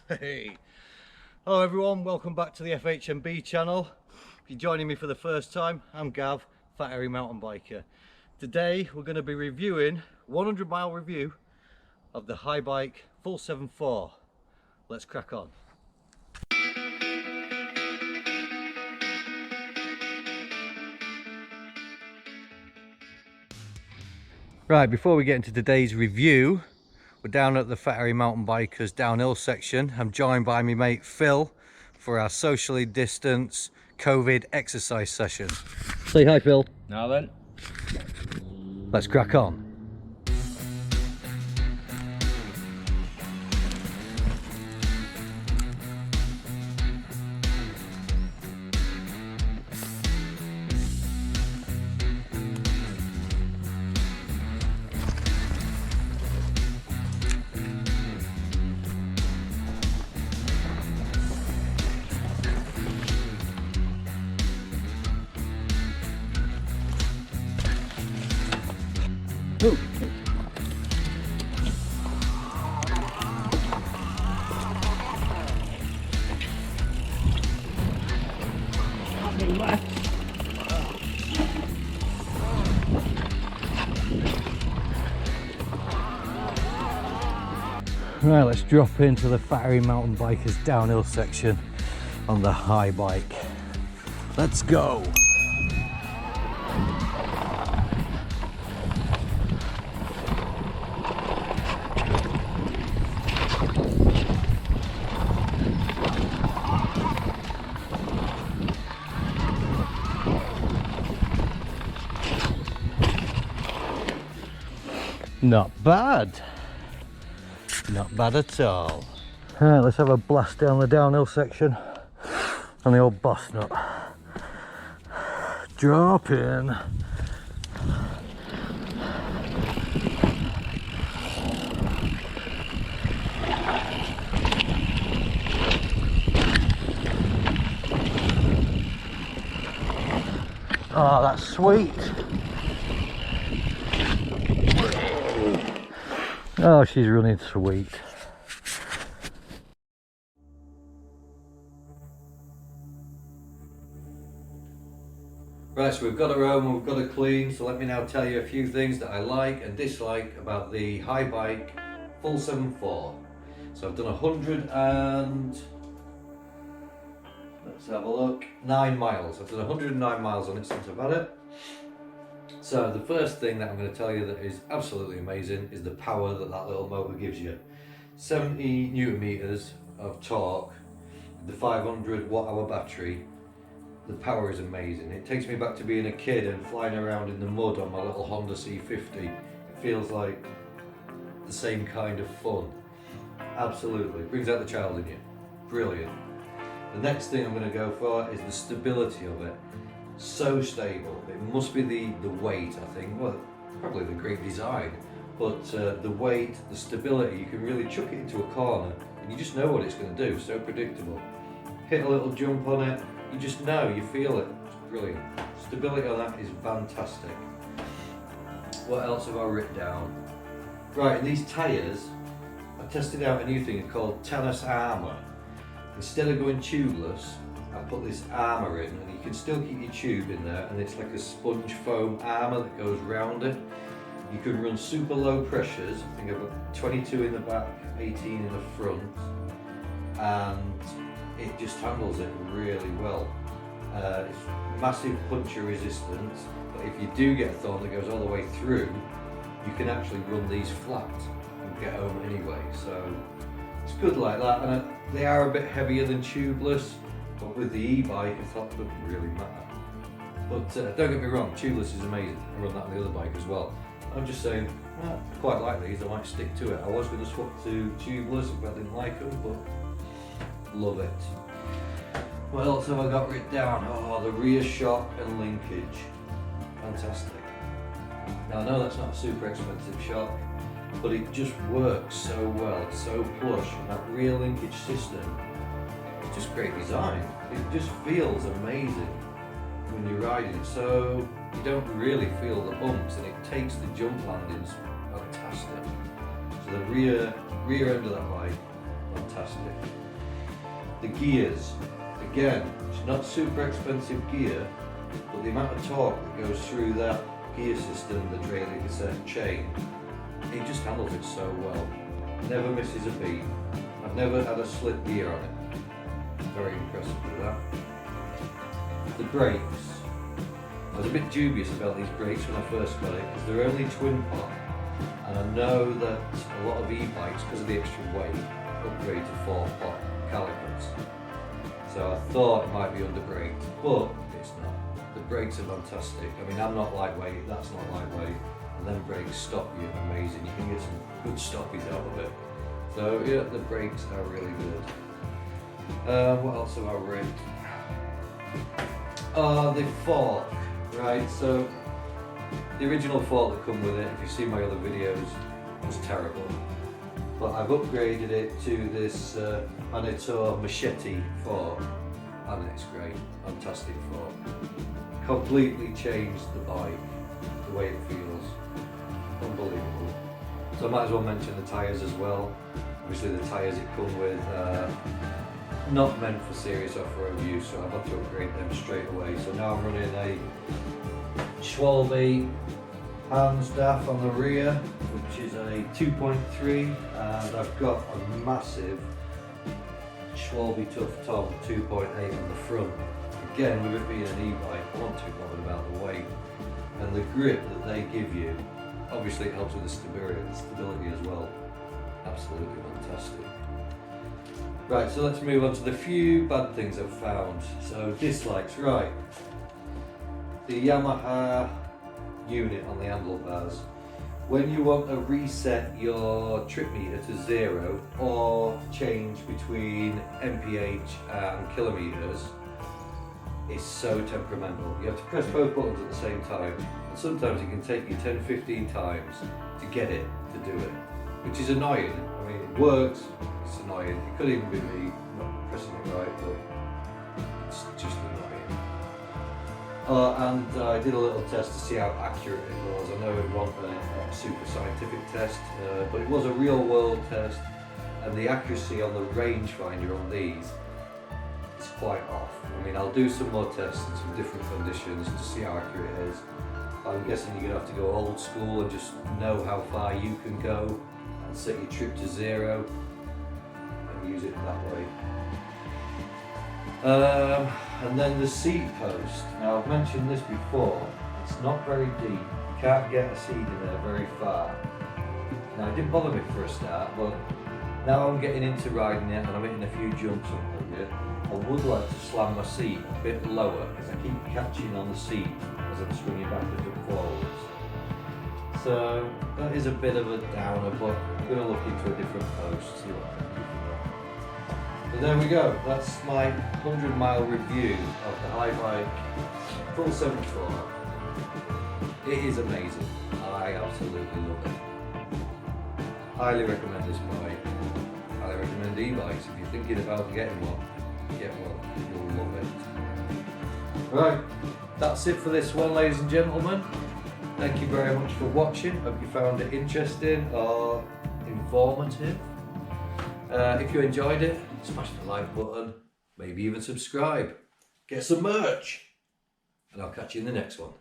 Hey, hello everyone, welcome back to the FHMB channel. If you're joining me for the first time, I'm Gav, Fat Hairy Mountain Biker. Today we're going to be reviewing 100-mile review of the Haibike Fullseven 4. Let's crack on. Right, before we get into today's review, we're down at the Fat Hairy Mountain Bikers downhill section. I'm joined by my mate Phil for our socially distanced COVID exercise session. Say hi, Phil. Now then, Let's crack on. Ooh. Right, let's drop into the Fat Hairy Mountain Bikers downhill section on the Haibike. Let's go. Not bad. Not bad at all. Alright, let's have a blast down the downhill section on the old boss nut. Drop in. Oh, that's sweet. Oh, she's running sweet. Right, so we've got her home and we've got her clean, so let me now tell you a few things that I like and dislike about the Haibike Fullseven 4. So I've done 100 and... let's have a look, 9 miles. I've done 109 miles on it since I've had it. So the first thing that I'm going to tell you that is absolutely amazing is the power that that little motor gives you. 70 newton meters of torque, the 500 watt hour battery. The power is amazing. It takes me back to being a kid and flying around in the mud on my little Honda C50. It feels like the same kind of fun. Absolutely, it brings out the child in you. Brilliant. The next thing I'm going to go for is the stability of it. So stable. It must be the weight, I think. Well, probably the great design, but the weight, the stability, you can really chuck it into a corner and you just know what it's going to do. So predictable. Hit a little jump on it, you just know, you feel it. It's brilliant. Stability on that is fantastic. What else have I written down? Right, these tyres, I tested out a new thing called tennis armour. Instead of going tubeless, I put this armour in, and you can still keep your tube in there, and it's like a sponge foam armour that goes round it. You can run super low pressures. I think I've got 22 in the back, 18 in the front, and it just handles it really well. It's massive puncture resistance, but if you do get a thorn that goes all the way through, you can actually run these flat and get home anyway. So it's good like that, and they are a bit heavier than tubeless. But with the e-bike, I thought it doesn't really matter. But don't get me wrong, tubeless is amazing. I run that on the other bike as well. I'm just saying, well, I quite like these, I might stick to it. I was going to swap to tubeless if I didn't like them, but love it. What else have I got written down? Oh, the rear shock and linkage. Fantastic. Now I know that's not a super expensive shock, but it just works so well. It's so plush, and that rear linkage system, just great design. It just feels amazing when you're riding it, so you don't really feel the bumps, and it takes the jump landings fantastic. So the rear end of that bike, fantastic. The gears, again, it's not super expensive gear, but the amount of torque that goes through that gear system, the trailing cassette chain, it just handles it so well. Never misses a beat. I've never had a slip gear on it. Very impressive with that. The brakes. I was a bit dubious about these brakes when I first got it because they're only twin pot, and I know that a lot of e-bikes, because of the extra weight, upgrade to 4-pot calipers. So I thought it might be under braked, but it's not. The brakes are fantastic. I mean, I'm not lightweight, that's not lightweight, and then brakes stop you amazing. You can get some good stoppies out of it. So yeah, the brakes are really good. What else have I rigged? The fork, right? So the original fork that come with it, if you've seen my other videos, was terrible. But I've upgraded it to this Manito machete fork, and it's great, fantastic fork. Completely changed the bike, the way it feels, unbelievable. So I might as well mention the tyres as well. Obviously the tyres it come with, not meant for serious off-road use, so I've had to upgrade them straight away. So now I'm running a Schwalbe Hans Dampf on the rear, which is a 2.3, and I've got a massive Schwalbe Tough Tom 2.8 on the front. Again, with it being an e-bike, I wasn't too bothered about the weight. And the grip that they give you, obviously it helps with the stability as well. Absolutely fantastic. Right, so let's move on to the few bad things I've found. So dislikes, right. The Yamaha unit on the handlebars. When you want to reset your trip meter to 0 or change between mph and kilometers, it's so temperamental. You have to press both buttons at the same time, and sometimes it can take you 10-15 times to get it to do it, which is annoying. I mean, it works, it's annoying. It could even be me not pressing it right, but it's just annoying. And I did a little test to see how accurate it was. I know it wasn't a super scientific test, but it was a real world test, and the accuracy on the rangefinder on these is quite off. I mean, I'll do some more tests in some different conditions to see how accurate it is. I'm guessing you're going to have to go old school and just know how far you can go and set your trip to 0 and use it that way. And then the seat post. Now, I've mentioned this before, it's not very deep. You can't get a seat in there very far. Now, it didn't bother me for a start, but now I'm getting into riding it and I'm hitting a few jumps on it. I would like to slam my seat a bit lower because I keep catching on the seat as I'm swinging backwards and forwards. So that is a bit of a downer, but I'm going to look into a different post, see what I can do from that. So there we go, that's my 100-mile review of the Haibike Fullseven 4. It is amazing, I absolutely love it. Highly recommend this bike. Highly recommend e-bikes. If you're thinking about getting one, get one, you'll love it. Right, that's it for this one, ladies and gentlemen. Thank you very much for watching. Hope you found it interesting or informative. If you enjoyed it, smash the like button, maybe even subscribe. Get some merch, and I'll catch you in the next one.